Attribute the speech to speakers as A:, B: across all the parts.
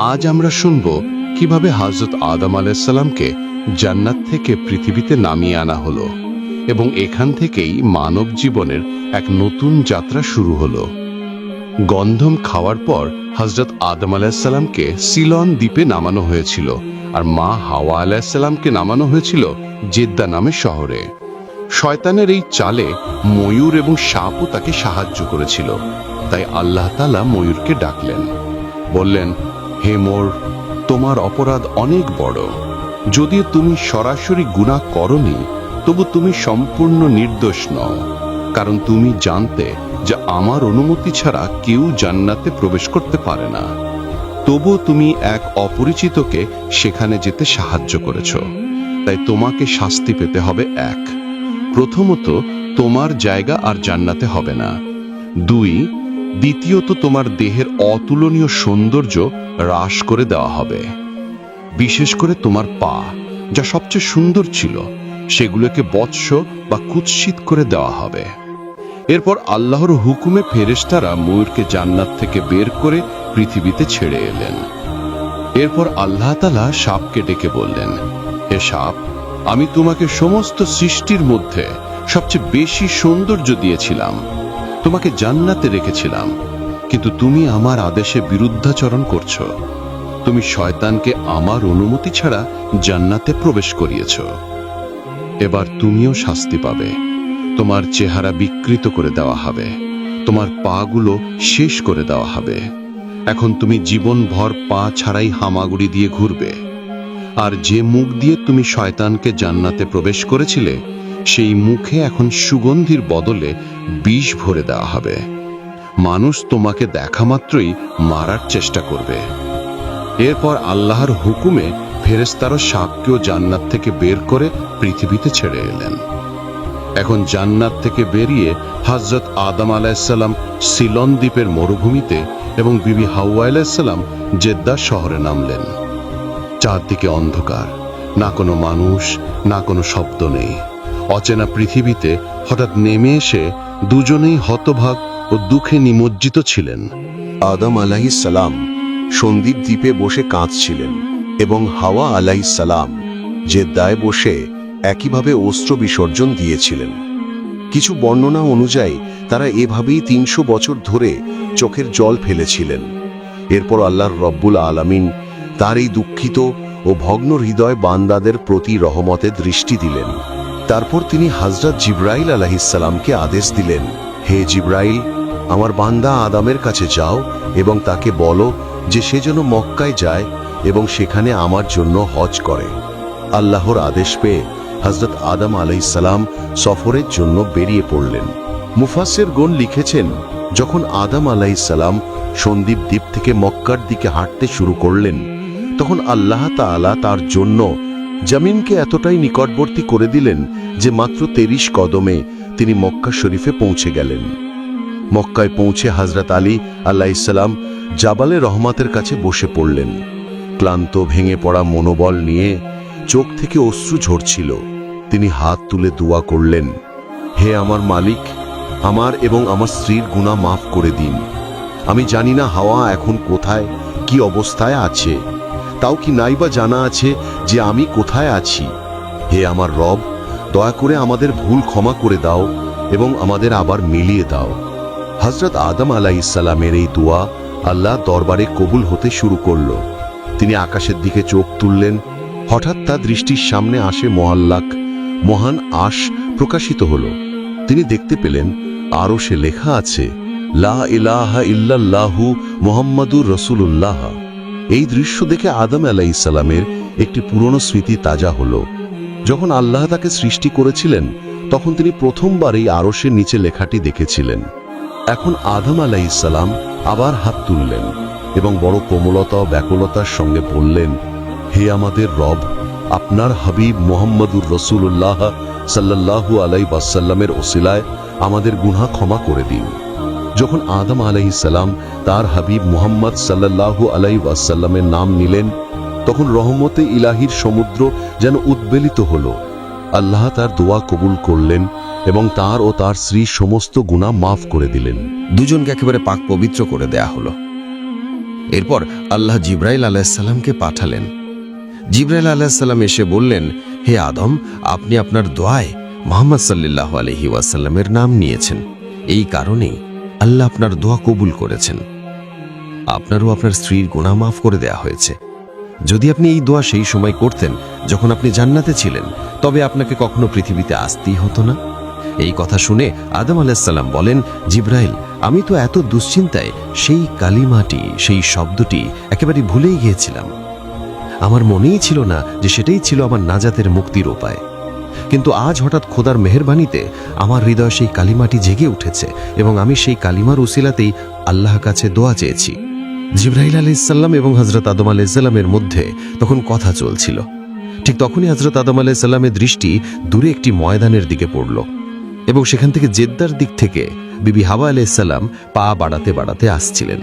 A: আজ আমরা শুনব কিভাবে হযরত আদম আলাইহিস সালামকে জান্নাত থেকে পৃথিবীতে নামিয়ে আনা হলো এবং এখান থেকেই মানব জীবনের এক নতুন যাত্রা শুরু হলো। গন্ধম খাওয়ার পর হযরত আদম আলাইহিস সালামকে সিলন দ্বীপে নামানো হয়েছিল, আর মা হাওয়া আলাইহিস সালামকে নামানো হয়েছিল জেদ্দা নামে শহরে। শয়তানের এই চালে ময়ূর এবং সাপও তাকে সাহায্য করেছিল। তাই আল্লাহ তাআলা ময়ূরকে ডাকলেন, বললেন, হে মোর, তোমার অপরাধ অনেক বড়। যদিও তুমি সরাসরি গুনাহ করনি, তবু তুমি সম্পূর্ণ নির্দোষ নও, কারণ তুমি জানতে যে আমার অনুমতি ছাড়া কেউ জান্নাতে প্রবেশ করতে পারে না। তবু তুমি এক অপরিচিতকে সেখানে যেতে সাহায্য করেছ। তাই তোমাকে শাস্তি পেতে হবে। এক, প্রথমত, তোমার জায়গা আর জান্নাতে হবে না। দুই, দ্বিতীয়ত, তোমার দেহের অতুলনীয় সৌন্দর্য হ্রাস করে দেওয়া হবে। বিশেষ করে তোমার পা, যা সবচেয়ে সুন্দর ছিল, সেগুলোকে বৎস বা কুৎসিত করে দেওয়া হবে। এরপর আল্লাহর হুকুমে ফেরেশতারা ময়ূরকে জান্নাত থেকে বের করে পৃথিবীতে ছেড়ে এলেন। এরপর আল্লাহ তাআলা সাপকে ডেকে বললেন, হে সাপ, আমি তোমাকে সমস্ত সৃষ্টির মধ্যে সবচেয়ে বেশি সৌন্দর্য দিয়েছিলাম, তোমাকে জান্নাতে রেখেছিলাম, কিন্তু তুমি আমার আদেশে বিরুদ্ধাচরণ করছো। তুমি শয়তানকে আমার অনুমতি ছাড়া জান্নাতে প্রবেশ করিয়েছ। এবার তুমিও শাস্তি পাবে। তোমার চেহারা বিকৃত করে দেওয়া হবে, তোমার পাগুলো শেষ করে দেওয়া হবে। এখন তুমি জীবনভর পা ছাড়াই হামাগুড়ি দিয়ে ঘুরবে। আর যে মুখ দিয়ে তুমি শয়তানকে জান্নাতে প্রবেশ করেছিলে, সেই মুখে এখন সুগন্ধির বদলে বিষ ভরে দেওয়া হবে। মানুষ তোমাকে দেখা মাত্রই মারার চেষ্টা করবে। এরপর আল্লাহর হুকুমে ফেরেশতারা সাপকেও জান্নাত থেকে বের করে পৃথিবীতে ছেড়ে এলেন। এখন জান্নাত থেকে বেরিয়ে হযরত আদম আলাইহিস সালাম সিলন দ্বীপের মরুভূমিতে এবং বিবি হাওয়া আলাইহিস সালাম জেদ্দা শহরে নামলেন। চারদিকে অন্ধকার, না কোনো মানুষ, না কোনো শব্দ নেই। অচেনা পৃথিবীতে হঠাৎ নেমে এসে দুজনেই হতভাগ ও দুঃখে নিমজ্জিত ছিলেন।
B: আদম আলাইহিস সালাম সন্দীপ দ্বীপে বসে কাঁদছিলেন এবং হাওয়া আলাইহিস সালাম জেদ্দায় বসে একইভাবে অস্ত্র বিসর্জন দিয়েছিলেন। কিছু বর্ণনা অনুযায়ী তারা এভাবেই ৩০০ বছর ধরে চোখের জল ফেলেছিলেন। এরপর আল্লাহর রব্বুল আলামিন তার এই দুঃখিত ও ভগ্ন হৃদয় বান্দাদের প্রতি রহমতের দৃষ্টি দিলেন। তারপর তিনি হযরত জিবরাইল আলাইহিস সালামকে আদেশ দিলেন, হে জিবরাইল, আমার বান্দা আদমের কাছে যাও এবং তাকে বলো যে সে যেন মক্কায় যায় এবং সেখানে আমার জন্য হজ করে। আল্লাহর আদেশ পেয়ে হযরত আদম আলাইহিস সালাম সফরের জন্য বেরিয়ে পড়লেন। মুফাসসিরগণ লিখেছেন, যখন আদম আলাইহিস সালাম সন্দীপ দ্বীপ থেকে মক্কার দিকে হাঁটতে শুরু করলেন, তখন আল্লাহ তাআলা তার জন্য জমিনকে এতটাই নিকটবর্তী করে দিলেন যে মাত্র ৩০ কদমে তিনি মক্কা শরীফে পৌঁছে গেলেন। মক্কায় পৌঁছে হযরত আলী আলাইহিস সালাম জাবালে রহমাতের কাছে বসে পড়লেন। ক্লান্ত ভেঙে পড়া মনোবল নিয়ে চোখ থেকে অশ্রু ঝরছিল। তিনি হাত তুলে দোয়া করলেন, হে আমার মালিক, আমার এবং আমার স্ত্রীর গুনাহ মাফ করে দিন। আমি জানি না হাওয়া এখন কোথায়, কি অবস্থায় আছে, তাও কি নাইবা জানা আছে যে আমি কোথায় আছি। হে আমার রব, দয়া করে আমাদের ভুল ক্ষমা করে দাও এবং আমাদের আবার মিলিয়ে দাও। হযরত আদম আলাইহিস সালামের এই দোয়া আল্লাহ দরবারে কবুল হতে শুরু করল। তিনি আকাশের দিকে চোখ তুললেন। হঠাৎ তার দৃষ্টির সামনে আসে মোয়াল্লাক, মহান আশ প্রকাশিত হলো। তিনি দেখতে পেলেন আরশে লেখা আছে, লা ইলাহা ইল্লাল্লাহু মুহাম্মাদুর রাসূলুল্লাহ। এই দৃশ্য দেখে আদম আলাইহিস সালামের একটি পুরনো স্মৃতি তাজা হলো। যখন আল্লাহ তাকে সৃষ্টি করেছিলেন, তখন তিনি প্রথমবার এই আরশের নিচে লেখাটি দেখেছিলেন। এখন আদম আলাইহিস সালাম আবার হাত তুললেন এবং বড় কোমলতা ও ব্যাকুলতার সঙ্গে বললেন, হে আমাদের রব, আপনার হাবিব মুহাম্মাদুর রাসূলুল্লাহ সাল্লাল্লাহু আলাইহি ওয়াসাল্লামের ওসিলায় আমাদের গুনাহ ক্ষমা করে দিন। যখন আদম আলাইহিস সালাম তার হাবিব মুহাম্মদ সাল্লাল্লাহু আলাইহি ওয়াসাল্লামের নাম নিলেন, তখন রহমতে ইলাহির সমুদ্র যেন উদ্বেলিত হলো। আল্লাহ তার দোয়া কবুল করলেন এবং তার ও তার স্ত্রীর সমস্ত গুনাহ মাফ করে দিলেন।
C: দুজনকে একেবারে পাক পবিত্র করে দেয়া হলো। এরপর আল্লাহ জিব্রাইল আলাইহিসসালামকে পাঠালেন। জিব্রাইল আলাইহিসসালাম এসে বললেন, হে আদম, আপনি আপনার দোয়ায় মুহাম্মদ সাল্লাল্লাহু আলাইহি ওয়াসাল্লামের নাম নিয়েছেন, এই কারণেই আল্লাহ আপনার দোয়া কবুল করেছেন। আপনারও আপনার স্ত্রীর গুনাহ মাফ করে দেয়া হয়েছে। যদি আপনি এই দোয়া সেই সময় করতেন যখন আপনি জান্নাতে ছিলেন, তবে আপনাকে কখনো পৃথিবীতে আসতেই হতো না। এই কথা শুনে আদম আলাইহিসসালাম বলেন, জিব্রাইল, আমি তো এত দুশ্চিন্তায় সেই কালিমাটি, সেই শব্দটি একেবারে ভুলেই গিয়েছিলাম। আমার মনেই ছিল না যে সেটাই ছিল আমার নাজাতের মুক্তির উপায়। কিন্তু আজ হঠাৎ খোদার মেহেরবানিতে আমার হৃদয়ে সেই কালিমাটি জেগে উঠেছে এবং আমি সেই কালিমার উসিলাতেই আল্লাহর কাছে দোয়া চেয়েছি। জিব্রাইল আলাইহিসসালাম এবং হযরত আদম আলাইহিসসালামের মধ্যে তখন কথা চলছিল। ঠিক তখনই হযরত আদম আলাইহিসসালামের দৃষ্টি দূরে একটি ময়দানের দিকে পড়ল এবং সেখান থেকে জেদ্দার দিক থেকে বিবি হাওয়া আলাইহিসসালাম পা বাড়াতে বাড়াতে আসছিলেন।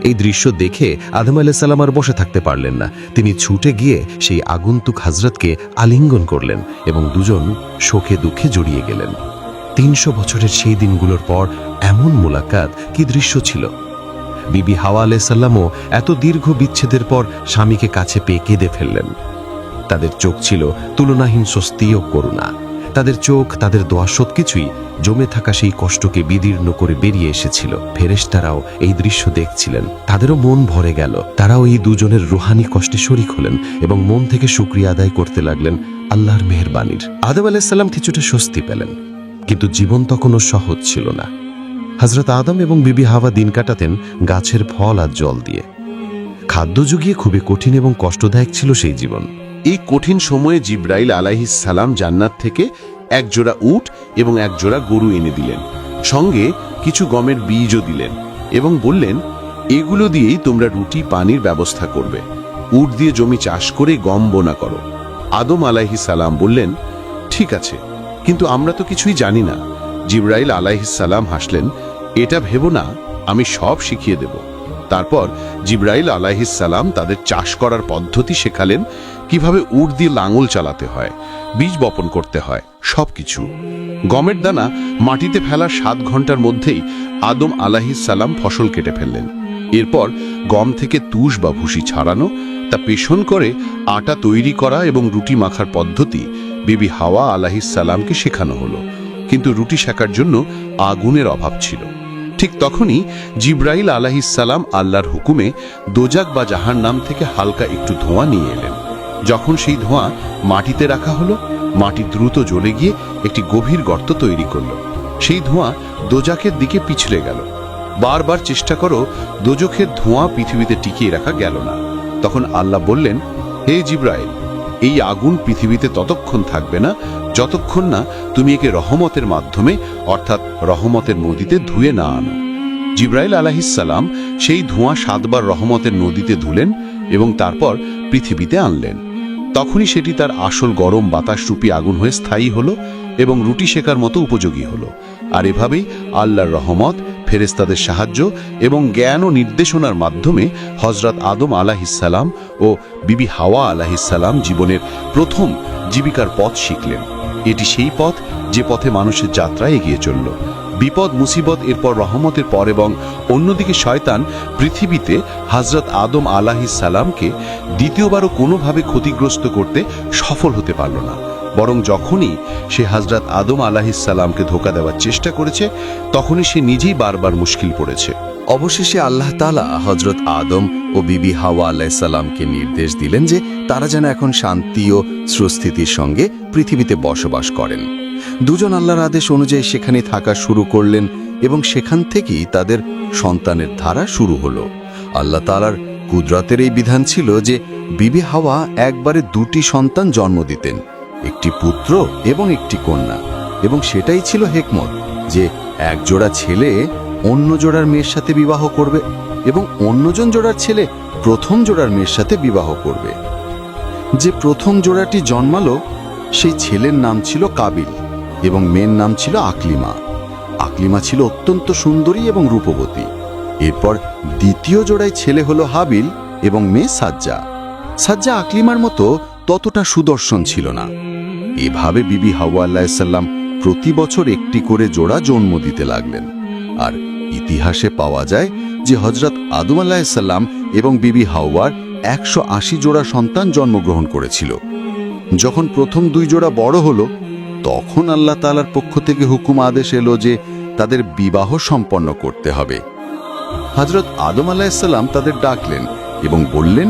C: এই দৃশ্য দেখে আদম আলাইহিসসালাম আর বসে থাকতে পারলেন না। তিনি ছুটে গিয়ে সেই আগন্তুক হযরতকে আলিঙ্গন করলেন এবং দুজন শোকে দুঃখে জড়িয়ে গেলেন। 300 বছরের সেই দিনগুলোর পর এমন মোলাকাত, কি দৃশ্য ছিল! বিবি হাওয়া আলাইহিসসালামও এত দীর্ঘ বিচ্ছেদের পর স্বামীকে কাছে পেয়ে কেঁদে ফেললেন। তাদের চোখ ছিল তুলনাহীন স্বস্তি ও করুণা। তাদের চোখ, তাদের দোয়া সবকিছুই জমে থাকা সেই কষ্টকে বিদীর্ণ করে বেরিয়ে এসেছিল। ফেরেশতারাও এই দৃশ্য দেখছিলেন, তাদেরও মন ভরে গেল। তারাও এই দুজনের রুহানি কষ্টে শরীক হলেন এবং মন থেকে শুকরিয়া আদায় করতে লাগলেন আল্লাহর মেহেরবানির। আদম আলাইহিসসালাম কিছুটা স্বস্তি পেলেন, কিন্তু জীবন তখনও সহজ ছিল না। হযরত আদম এবং বিবি হাওয়া দিন কাটাতেন গাছের ফল আর জল দিয়ে। খাদ্য জুগিয়ে খুবই কঠিন এবং কষ্টদায়ক ছিল সেই জীবন।
A: এই কঠিন সময়ে জিব্রাইল আলাইহিসসালাম জান্নাত থেকে এক জোড়া উট এবং এক জোড়া গরু এনে দিলেন, সঙ্গে কিছু গমের বীজও দিলেন এবং বললেন, এগুলো দিয়েই তোমরা রুটি পানির ব্যবস্থা করবে। উট দিয়ে জমি চাষ করে গম বোনা করো। আদম আলাইহিসসালাম বললেন, ঠিক আছে, কিন্তু আমরা তো কিছুই জানি না। জিব্রাইল আলাইহিসসালাম হাসলেন, এটা ভেবো না, আমি সব শিখিয়ে দেব। তারপর জিব্রাইল আলাইহিসসালাম তাদের চাষ করার পদ্ধতি শেখালেন, কিভাবে উট দিয়ে লাঙল চালাতে হয়, বীজ বপন করতে হয়, সবকিছু। গমের দানা মাটিতে ফেলার 7 ঘন্টার মধ্যেই আদম আলাইহিসসালাম ফসল কেটে ফেললেন। এরপর গম থেকে তুষ বা ভুসি ছাড়ানো, তা পেষণ করে আটা তৈরি করা এবং রুটি মাখার পদ্ধতি বিবি হাওয়া আলাইহিসসালামকে শেখানো হলো। কিন্তু রুটি সেকার জন্য আগুনের অভাব ছিল। ঠিক তখনই জিব্রাইল আলাইহিসসালাম আল্লাহর হুকুমে দোজাক বা জাহান্নাম থেকে হালকা একটু ধোঁয়া নিয়ে এলেন। যখন সেই ধোঁয়া মাটিতে রাখা হলো, মাটি দ্রুত জ্বলে গিয়ে একটি গভীর গর্ত তৈরি করল। সেই ধোঁয়া দোজাকের দিকে পিছলে গেল। বারবার চেষ্টা করো, দোজখের ধোঁয়া পৃথিবীতে টিকিয়ে রাখা গেল না। তখন আল্লাহ বললেন, হে জিব্রাইল, এই আগুন পৃথিবীতে ততক্ষণ থাকবে না যতক্ষণ না তুমি একে রহমতের মাধ্যমে, অর্থাৎ রহমতের নদীতে ধুয়ে না আনো। জিব্রাইল আলাইহিসসালাম সেই ধোঁয়া 7 বার রহমতের নদীতে ধুলেন এবং তারপর পৃথিবীতে আনলেন। তখনই সেটি তার আসল গরম বাতাস রূপী আগুন হয়ে স্থায়ী হলো এবং রুটি শেকার মতো উপযোগী হলো। আর এভাবেই আল্লাহর রহমত, ফেরেশতাদের সাহায্য এবং জ্ঞান ও নির্দেশনার মাধ্যমে হযরত আদম আলাইহিসসালাম ও বিবি হাওয়া আলাইহিসসালাম জীবনের প্রথম জীবিকার পথ শিখলেন। এটি সেই পথ যে পথে মানুষের যাত্রা এগিয়ে চলল। বিপদ মুসিবত, এরপর রহমতের পর, এবং অন্যদিকে শয়তান পৃথিবীতে হযরত আদম আলাইহিসসালামকে দ্বিতীয়বারও কোনোভাবে ক্ষতিগ্রস্ত করতে সফল হতে পারল না। বরং যখনই সে হযরত আদম আলাইহিসসালামকে ধোঁকা দেওয়ার চেষ্টা করেছে, তখনই সে নিজেই বারবার মুশকিল পড়েছে।
C: অবশেষে আল্লাহ তাআলা হযরত আদম ও বিবি হাওয়া আলাইহিসসালামকে নির্দেশ দিলেন যে তারা যেন এখন শান্তি ও সুস্থিতির সঙ্গে পৃথিবীতে বসবাস করেন। দুজন আল্লাহর আদেশ অনুযায়ী সেখানে থাকা শুরু করলেন এবং সেখান থেকেই তাদের সন্তানের ধারা শুরু হলো। আল্লাহ তাআলার কুদরতের এই বিধান ছিল যে বিবি হাওয়া একবারে 2টি সন্তান জন্ম দিতেন, একটি পুত্র এবং একটি কন্যা। এবং সেটাই ছিল হিকমত যে এক জোড়া ছেলে অন্য জোড়ার মেয়ের সাথে বিবাহ করবে এবং অন্যজন জোড়ার ছেলে প্রথম জোড়ার মেয়ের সাথে বিবাহ করবে। যে প্রথম জোড়াটি জন্মালো সেই ছেলের নাম ছিল কাবিল এবং মেয়ের নাম ছিল আকলিমা। আকলিমা ছিল অত্যন্ত সুন্দরী এবং রূপবতী। এরপর দ্বিতীয় জোড়ায় ছেলে হলো হাবিল এবং মেয়ে সাজ্জা। সাজ্জা আকলিমার মতো ততটা সুদর্শন ছিল না। এভাবে বিবি হাওয়া আলাইহিসসালাম প্রতি বছর একটি করে জোড়া জন্ম দিতে লাগলেন। আর
B: ইতিহাসে পাওয়া যায় যে হযরত আদম আলাইহিসসালাম এবং বিবি হাওয়ার 180 জোড়া সন্তান জন্মগ্রহণ করেছিল। যখন প্রথম 2 জোড়া বড় হলো, তখন আল্লাহ তাআলার পক্ষ থেকে হুকুম আদেশ এলো যে তাদের বিবাহ সম্পন্ন করতে হবে। হযরত আদম আলাইহিসসালাম তাদের ডাকলেন এবং বললেন,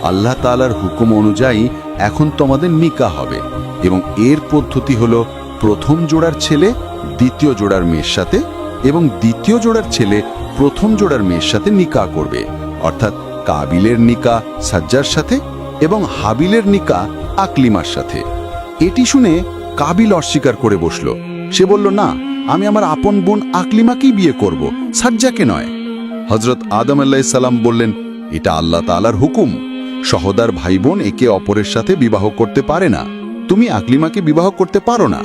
B: আল্লাহ তাআলার হুকুম অনুযায়ী এখন তোমাদের নিকাহ হবে, এবং এর পদ্ধতি হলো প্রথম জোড়ার ছেলে দ্বিতীয় জোড়ার মেয়ের সাথে এবং দ্বিতীয় জোড়ার ছেলে প্রথম জোড়ার মেয়ের সাথে নিকাহ করবে, অর্থাৎ কাবিলের নিকাহ সাজ্জার সাথে এবং হাবিলের নিকাহ আকলিমার সাথে। এটি শুনে কাবিল অস্বীকার করে বসল। সে বলল, না, আমি আমার আপন বোন আকলিমাকেই বিয়ে করব, সাজ্জাকে নয়। হযরত আদম আলাইহিস সালাম বললেন, এটা আল্লাহ তাআলার হুকুম, সহোদর ভাই বোন একে অপরের সাথে বিবাহ করতে পারে না, তুমি আকলিমাকে বিবাহ করতে পারো না।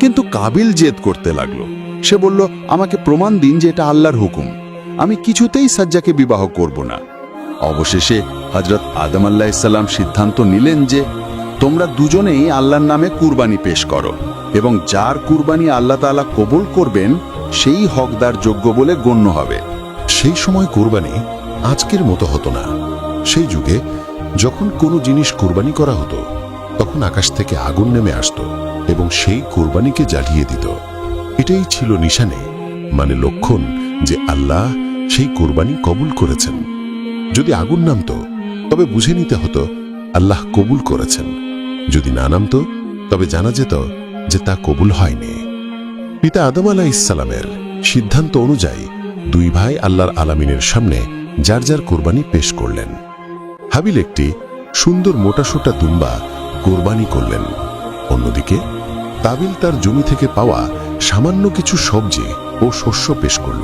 B: কিন্তু কাবিল জেদ করতে লাগলো। সে বলল, আমাকে প্রমাণ দিন যে এটা আল্লাহর হুকুম, আমি কিছুতেই সাজ্জাকে বিবাহ করব না। অবশেষে হযরত আদম আলাইহিস সালাম সিদ্ধান্ত নিলেন যে তোমরা দুজনেই আল্লাহর নামে কুরবানি পেশ করো, এবং যার কুরবানি আল্লাহ তাআলা কবুল করবেন সেই হকদার যোগ্য বলে গণ্য হবে।
D: সেই সময় কুরবানি আজকের মতো হতো না। সেই যুগে যখন কোনো জিনিস কুরবানি করা হতো, তখন আকাশ থেকে আগুন নেমে আসতো এবং সেই কুরবানিকে জ্বালিয়ে দিত। এটাই ছিল নিশানে, মানে লক্ষণ যে আল্লাহ সেই কুরবানি কবুল করেছেন। যদি আগুন নামতো, তবে বুঝে নিতে হতো আল্লাহ কবুল করেছেন। যদি না নামতো, তবে জানা যেত যে তা কবুল হয়নি। পিতা আদম আলাইহিস সালামের সিদ্ধান্ত অনুযায়ী 2 ভাই আল্লাহর আলামিনের সামনে যার যার কোরবানি পেশ করলেন। হাবিল একটি সুন্দর মোটাসোটা দুম্বা কোরবানি করলেন। অন্যদিকে কাবিল তার জমি থেকে পাওয়া সামান্য কিছু সবজি ও শস্য পেশ করল।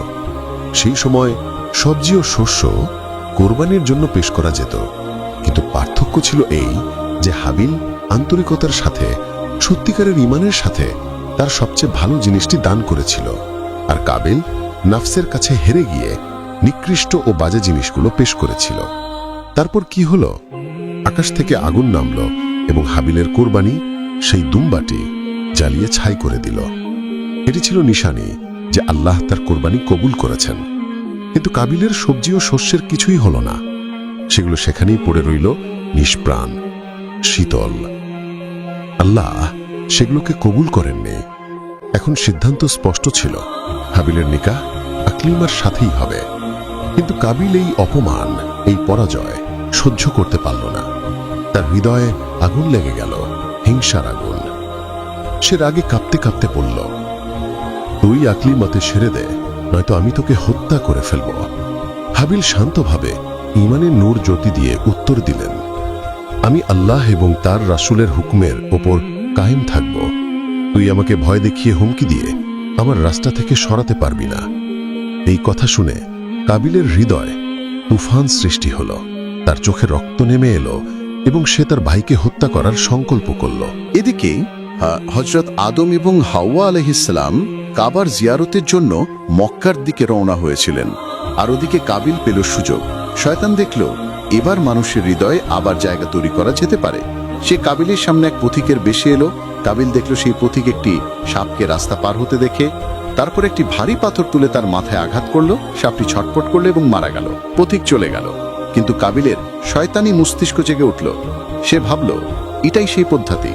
D: সেই সময় সবজি ও শস্য কোরবানির জন্য পেশ করা যেত, কিন্তু পার্থক্য ছিল এই যে হাবিল আন্তরিকতার সাথে, সত্যিকারের ঈমানের সাথে তার সবচেয়ে ভালো জিনিসটি দান করেছিল, আর কাবিল নাফসের কাছে হেরে গিয়ে নিকৃষ্ট ও বাজে জিনিসগুলো পেশ করেছিল। তারপর কি হলো? আকাশ থেকে আগুন নামল এবং হাবিলের কোরবানি, সেই দুম্বাটি জ্বালিয়ে ছাই করে দিল। এটি ছিল নিশানি যে আল্লাহ তার কোরবানি কবুল করেছেন। কিন্তু কাবিলের সবজি ও শস্যের কিছুই হলো না। সেগুলো সেখানেই পড়ে রইল নিষ্প্রাণ, শীতল। আল্লাহ সেগুলোকে কবুল করেননি। এখন সিদ্ধান্ত স্পষ্ট ছিল, হাবিলের নিকাহ আকলিমার সাথেই হবে। কিন্তু কাবিল এই অপমান, এই পরাজয় সহ্য করতে পারল না। তার হৃদয়ে আগুন লেগে গেল, হিংসার আগুন। সে রাগে কাঁপতে কাঁপতে বলল, তুই আকলিমাতে সেরে দে, নয়তো আমি তোকে হত্যা করে ফেলব। হাবিল শান্তভাবে ঈমানের নূর জ্যোতি দিয়ে উত্তর দিলেন, আমি আল্লাহ এবং তার রাসূলের হুকুমের ওপর কায়েম থাকব। তুই আমাকে ভয় দেখিয়ে হুমকি দিয়ে আমার রাস্তা থেকে সরাতে পারবি না। এই কথা শুনে কাবিলের হৃদয় তুফান সৃষ্টি হল। তার চোখে রক্ত নেমে এলো এবং সে তার ভাইকে হত্যা করার সংকল্প করল।
B: এদিকে হযরত আদম এবং হাওয়া আলাইহিস সালাম কাবার জিয়ারতের জন্য মক্কার দিকে রওনা হয়েছিলেন। আর ওদিকে কাবিল পেল সুযোগ। শয়তান দেখল এবার মানুষের হৃদয়ে আবার জায়গা তৈরি করা যেতে পারে। সে কাবিলের সামনে এক পথিকের বেশে এলো। কাবিল দেখল সেই পথিক একটি সাপকে রাস্তা পার হতে দেখে তারপর একটি ভারী পাথর তুলে তার মাথায় আঘাত করলো। সাপটি ছটপট করলো এবং মারা গেল। পথিক চলে গেল। কিন্তু কাবিলের শয়তানি মস্তিষ্ক জেগে উঠল। সে ভাবল, এটাই সেই পদ্ধতি,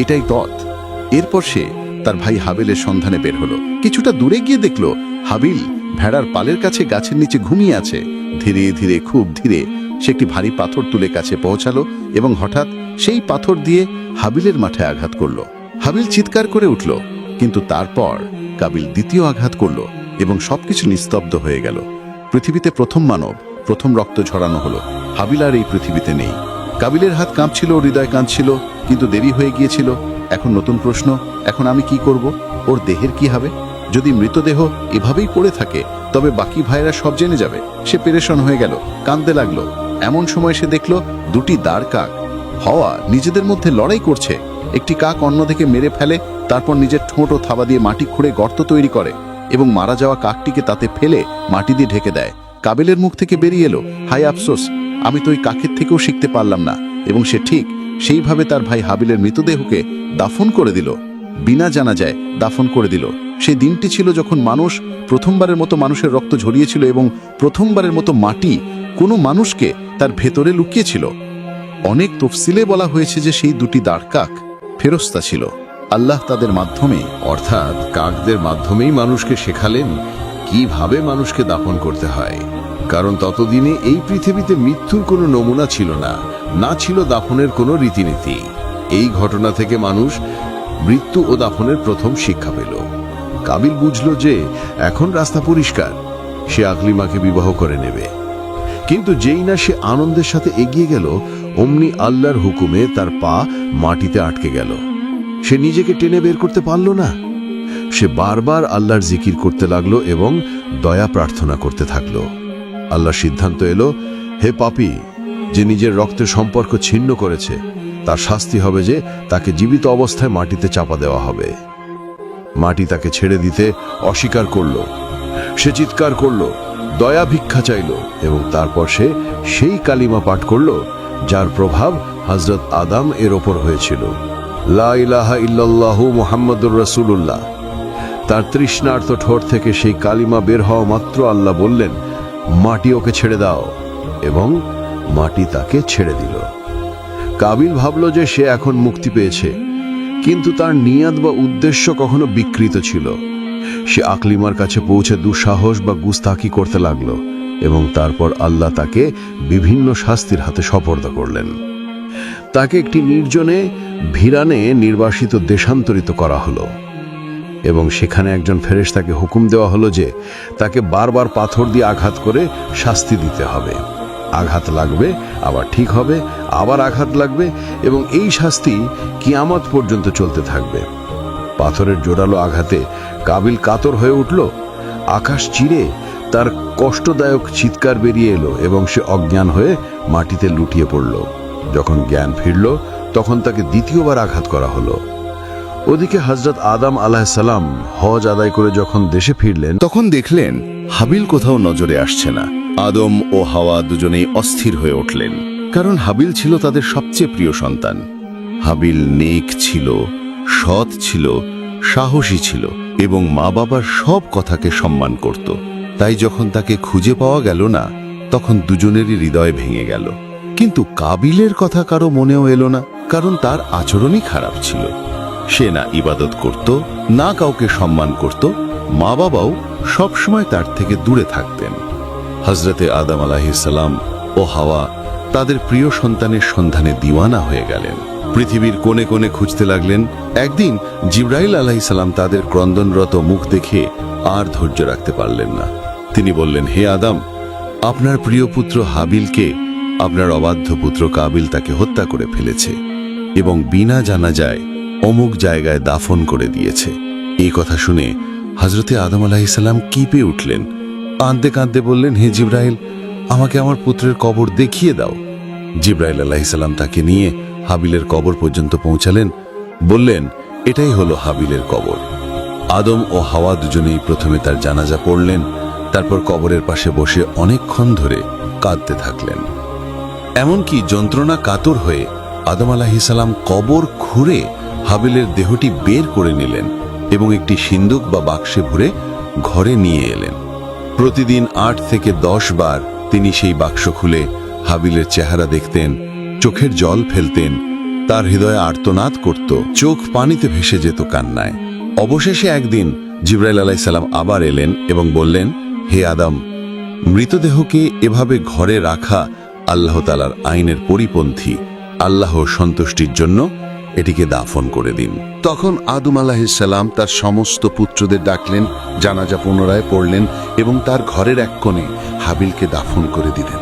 B: এটাই পথ। এরপর সে তার ভাই হাবিলের সন্ধানে বের হলো। কিছুটা দূরে গিয়ে দেখল হাবিল ভেড়ার পালের কাছে গাছের নিচে ঘুমিয়ে আছে। ধীরে ধীরে, খুব ধীরে সে একটি ভারী পাথর তুলে কাছে পৌঁছালো এবং হঠাৎ সেই পাথর দিয়ে হাবিলের মাথায় আঘাত করল। হাবিল চিৎকার করে উঠল। কিন্তু তারপর কাবিল দ্বিতীয় আঘাত করল এবং সবকিছু নিস্তব্ধ হয়ে গেল। পৃথিবীতে প্রথম মানব, প্রথম রক্ত ঝরানো হলো। হাবিল আর এই পৃথিবীতে নেই। কাবিলের হাত কাঁপছিল, হৃদয় কাঁদছিল, কিন্তু দেরি হয়ে গিয়েছিল। এখন নতুন প্রশ্ন, এখন আমি কি করব? ওর দেহের কি হবে? যদি মৃতদেহ এভাবেই পড়ে থাকে, তবে বাকি ভাইরা সব জেনে যাবে। সে পেরেশান হয়ে গেল, কাঁদতে লাগলো। এমন সময় সে দেখল দুটি দাঁড় কাক হাওয়া নিজেদের মধ্যে লড়াই করছে। একটি কাক অন্যদিকে মেরে ফেলে, তারপর নিজের ঠোঁট ও থাবা দিয়ে মাটি খুঁড়ে গর্ত তৈরি করে এবং মারা যাওয়া কাকটিকে তাতে ফেলে মাটি দিয়ে ঢেকে দেয়। কাবিলের মুখ থেকে বেরিয়ে এলো, হায় আফসোস, আমি তো ওই কাকের থেকেও শিখতে পারলাম না। এবং সে ঠিক সেইভাবে তার ভাই হাবিলের মৃতদেহকে দাফন করে দিল, বিনা জানাজায় দাফন করে দিল।
E: সেই দিনটি ছিল যখন মানুষ প্রথমবারের মতো মানুষের রক্ত ঝরিয়েছিল এবং প্রথমবারের মতো মাটি কোনো মানুষকে তার ভেতরে লুকিয়েছিল। অনেক তফসিলে বলা হয়েছে যে সেই দুটি দাঁড়কাক ফেরেশতা ছিল। আল্লাহ তাদের মাধ্যমে,
A: অর্থাৎ কাকদের মাধ্যমেই মানুষকে শেখালেন কিভাবে মানুষকে দাফন করতে হয়। কারণ ততদিনে এই পৃথিবীতে মৃত্যুর কোনো নমুনা ছিল না, না ছিল দাফনের কোনো রীতিনীতি। এই ঘটনা থেকে মানুষ মৃত্যু ও দাফনের প্রথম শিক্ষা পেল। কাবিল বুঝল যে এখন রাস্তা পরিষ্কার, সে আকলিমাকে বিবাহ করে নেবে। কিন্তু যেই না সে আনন্দের সাথে এগিয়ে গেল, অমনি আল্লাহর হুকুমে তার পা মাটিতে আটকে গেল। সে নিজেকে টেনে বের করতে পারল না। সে বারবার আল্লাহর জিকির করতে লাগলো এবং দয়া প্রার্থনা করতে থাকলো। আল্লাহর সিদ্ধান্ত এলো, হে পাপী, যে নিজের রক্তের সম্পর্ক ছিন্ন করেছে তার শাস্তি হবে যে তাকে জীবিত অবস্থায় মাটিতে চাপা দেওয়া হবে। মাটি তাকে ছেড়ে দিতে অস্বীকার করল। সে চিৎকার করল, দয়া ভিক্ষা চাইল এবং তারপর সে সেই কালিমা পাঠ করল যার প্রভাব হযরত আদম এর ওপর হয়েছিল, লা ইলাহা ইল্লাল্লাহু মুহাম্মাদুর রাসূলুল্লাহ। তার তৃষ্ণার্ত ঠোঁট থেকে সেই কালিমা বের হওয়া মাত্র আল্লাহ বললেন, মাটি ওকে ছেড়ে দাও, এবং মাটি তাকে ছেড়ে দিল। কাবিল ভাবল যে সে এখন মুক্তি পেয়েছে, কিন্তু তার নিয়াত বা উদ্দেশ্য কখনো বিকৃত ছিল। সে আকলিমার কাছে পৌঁছে দুঃসাহস বা গুস্তাখি করতে লাগলো এবং তারপর আল্লাহ তাকে বিভিন্ন শাস্তির হাতে সোপর্দ করলেন। তাকে একটি নির্জনে ভিরানে নির্বাসিত দেশান্তরিত করা হলো এবং সেখানে একজন ফেরেশতাকে হুকুম দেওয়া হলো যে তাকে বারবার পাথর দিয়ে আঘাত করে শাস্তি দিতে হবে। আঘাত লাগবে, আবার ঠিক হবে, আবার আঘাত লাগবে, এবং এই শাস্তি কিয়ামত পর্যন্ত চলতে থাকবে। পাথরের জোরালো আঘাতে কাবিল কাতর হয়ে উঠল। আকাশ চিরে তার কষ্টদায়ক চিৎকার বেরিয়ে এলো এবং সে অজ্ঞান হয়ে মাটিতে লুটিয়ে পড়ল। যখন জ্ঞান ফিরল, তখন তাকে দ্বিতীয়বার আঘাত করা হলো। ওদিকে হযরত আদম আলাইহিস সালাম হজ আদায় করে যখন দেশে ফিরলেন,
E: তখন দেখলেন হাবিল কোথাও নজরে আসছে না। আদম ও হাওয়া দুজনেই অস্থির হয়ে উঠলেন, কারণ হাবিল ছিল তাদের সবচেয়ে প্রিয় সন্তান। হাবিল নেক ছিল, সৎ ছিল, সাহসী ছিল এবং মা বাবার সব কথাকে সম্মান করত। তাই যখন তাকে খুঁজে পাওয়া গেল না, তখন দুজনেরই হৃদয় ভেঙে গেল। কিন্তু কাবিলের কথা কারো মনেও এলো না, কারণ তার আচরণই খারাপ ছিল। সে না ইবাদত করত, না কাউকে সম্মান করত। মা বাবাও সবসময় তার থেকে দূরে থাকতেন। হযরতে আদম আলাইহিস সালাম ও হাওয়া তাদের প্রিয় সন্তানের সন্ধানে দিওয়ানা হয়ে গেলেন। পৃথিবীর কোণে কোণে খুঁজতে লাগলেন। একদিন জিবরাইল আলাইহিস সালাম তাদের ক্রন্দনরত মুখ দেখে আর ধৈর্য রাখতে পারলেন না। তিনি বললেন, হে আদম, আপনার প্রিয় পুত্র হাবিলকে আপনার অবাধ্য পুত্র কাবিল তাকে হত্যা করে ফেলেছে এবং বিনা জানাজায় অমুক জায়গায় দাফন করে দিয়েছে। এই কথা শুনে হযরতে আদম আলাইহিস সালাম কেঁপে উঠলেন। কাঁদতে কাঁদতে বললেন, হে জিবরাইল, আমাকে আমার পুত্রের কবর দেখিয়ে দাও। জিবরাইল আলাইহিস সালাম তাকে নিয়ে হাবিলের কবর পর্যন্ত পৌঁছালেন। বললেন, এটাই হলো হাবিলের কবর। আদম ও হাওয়া দুজনেই প্রথমে তার জানাজা পড়লেন, তারপর কবরের পাশে বসে অনেকক্ষণ ধরে কাঁদতে থাকলেন। এমনকি যন্ত্রণা কাতর হয়ে আদম আলাইহিস সালাম কবর খুঁড়ে হাবিলের দেহটি বের করে নিলেন এবং একটি সিন্দুক বা বাক্সে ভরে ঘরে নিয়ে এলেন। প্রতিদিন 8 থেকে 10 বার তিনি সেই বাক্স খুলে হাবিলের চেহারা দেখতেন, চোখের জল ফেলতেন, তার হৃদয়ে আর্তনাদ করত, চোখ পানিতে ভেসে যেত কান্নায়। অবশেষে একদিন জিবরাইল আলাইহিস সালাম আবার এলেন এবং বললেন, হে আদম, মৃতদেহকে এভাবে ঘরে রাখা আল্লাহ তাআলার আইনের পরিপন্থী। আল্লাহর সন্তুষ্টির জন্য এটিকে দাফন করে দিন। তখন আদম আলাইহিস সালাম তার সমস্ত পুত্রদের ডাকলেন, জানাজা পুনরায় পড়লেন এবং তার ঘরের এক কোণে হাবিলকে দাফন করে দিলেন।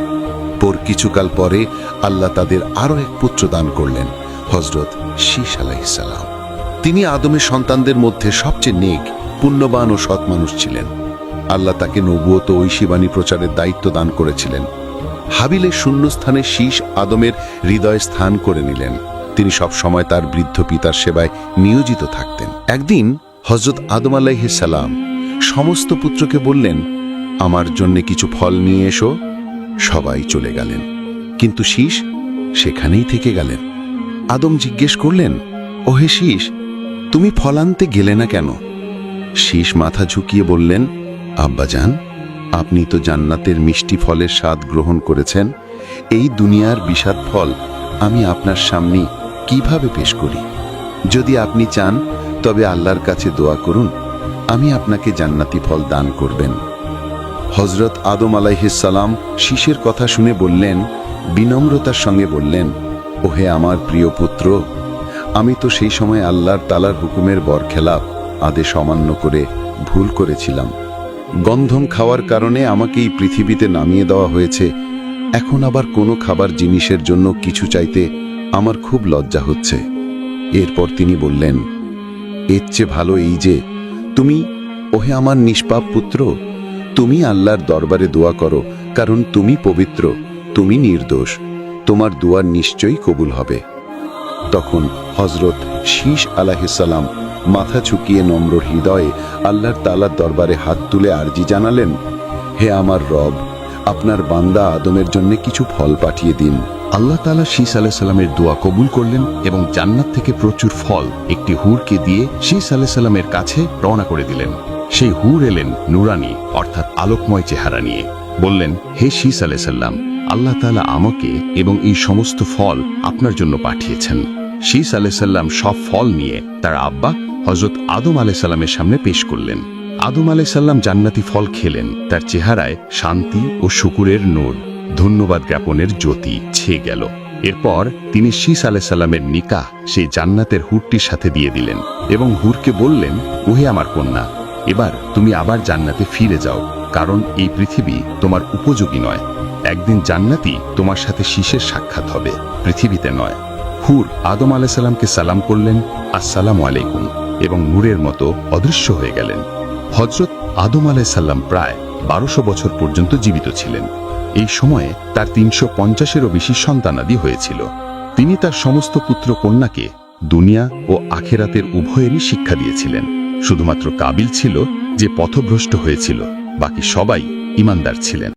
E: কিছুকাল পরে আল্লাহ তাদের আরো এক পুত্র দান করলেন, হযরত শীশ আলাইহিস সালাম। তিনি আদমের সন্তানদের মধ্যে সবচেয়ে নেক, পুণ্যবান ও সৎ মানুষ ছিলেন। আল্লাহ তাকে নবুয়ত ও ঐশীবাণী প্রচারের দায়িত্ব দান করেছিলেন। হাবিলের শূন্যস্থানে শীশ আদমের হৃদয়ে স্থান করে নিলেন। তিনি সব সময় তার বৃদ্ধ পিতার সেবায় নিয়োজিত থাকতেন। একদিন হযরত আদম আলাইহিস সালাম সমস্ত পুত্রকে বললেন, আমার জন্য কিছু ফল নিয়ে এসো। সবাই চলে গেলেন, কিন্তু শীশ সেখানেই থেকে গেলেন। আদম জিজ্ঞেস করলেন, ওহে শীশ, তুমি ফল আনতে গেলে না কেন? শীষ মাথা ঝুঁকিয়ে বললেন, আব্বাজান, আপনি তো জান্নাতের মিষ্টি ফলের স্বাদ গ্রহণ করেছেন। এই দুনিয়ার বিষাদ ফল আমি আপনার সামনে কিভাবে পেশ করি? যদি আপনি চান তবে আল্লাহর কাছে দোয়া করুন, আমি আপনাকে জান্নাতি ফল দান করবেন। হজরত আদম আলাইহিসসালাম শীষের কথা শুনে বললেন, বিনম্রতার সঙ্গে বললেন, ওহে আমার প্রিয় পুত্র, আমি তো সেই সময় আল্লাহর তালার হুকুমের বরখেলাপ আদেশ অমান্য করে ভুল করেছিলাম। গন্ধম খাওয়ার কারণে আমাকে এই পৃথিবীতে নামিয়ে দেওয়া হয়েছে। এখন আবার কোনো খাবার জিনিসের জন্য কিছু চাইতে আমার খুব লজ্জা হচ্ছে। এরপর তিনি বললেন, এর চেয়ে ভালো এই যে তুমি, ওহে আমার নিষ্পাপ পুত্র, তুমি আল্লাহর দরবারে দোয়া করো, কারণ তুমি পবিত্র, তুমি নির্দোষ, তোমার দোয়া নিশ্চয়ই কবুল হবে। তখন হজরত শীষ আলাইহিসসালাম মাথা ঝুঁকিয়ে নম্র হৃদয়ে আল্লাহর তাআলার দরবারে হাত তুলে আরজি জানালেন, হে আমার রব, আপনার বান্দা আদমের জন্য কিছু ফল পাঠিয়ে দিন।
A: আল্লাহ তাআলা শীষ আলাইহিস সালামের দোয়া কবুল করলেন এবং জান্নাত থেকে প্রচুর ফল একটি হুরকে দিয়ে শীষ আলাইহিস সালামের কাছে রওনা করে দিলেন। সেই হুর এলেন নুরানি অর্থাৎ আলোকময় চেহারা নিয়ে। বললেন, হে শীষ আলাইহিস সালাম, আল্লাহ তাআলা আমাকে এবং এই সমস্ত ফল আপনার জন্য পাঠিয়েছেন। শীষ আলাইহিস সালাম সব ফল নিয়ে তার আব্বা হযরত আদম আলাইহিস সালামের সামনে পেশ করলেন। আদম আলাইহিস সালাম জান্নাতি ফল খেলেন। তার চেহারায় শান্তি ও শুকুরের নূর, ধন্যবাদ জ্ঞাপনের জ্যোতি ছেয়ে গেল। এরপর তিনি শীষ আলাইহিস সালামের নিকাহ সেই জান্নাতের হুরটির সাথে দিয়ে দিলেন এবং হুরকে বললেন, ওহে আমার কন্যা, এবার তুমি আবার জান্নাতে ফিরে যাও, কারণ এই পৃথিবী তোমার উপযোগী নয়। একদিন জান্নাতি তোমার সাথে শীষের সাক্ষাৎ হবে, পৃথিবীতে নয়। হুর আদম আলাইহিস সালামকে সালাম করলেন, আসসালামু আলাইকুম, এবং নূরের মতো অদৃশ্য হয়ে গেলেন। হযরত আদম আলাইহিস সালাম প্রায় 1200 বছর পর্যন্ত জীবিত ছিলেন। এই সময়ে তার 350-এরও বেশি সন্তানাদি হয়েছিল। তিনি তার সমস্ত পুত্র কন্যাকে দুনিয়া ও আখেরাতের উভয়েরই শিক্ষা দিয়েছিলেন। শুধুমাত্র কাবিল ছিল যে পথভ্রষ্ট হয়েছিল, বাকি সবাই ঈমানদার ছিলেন।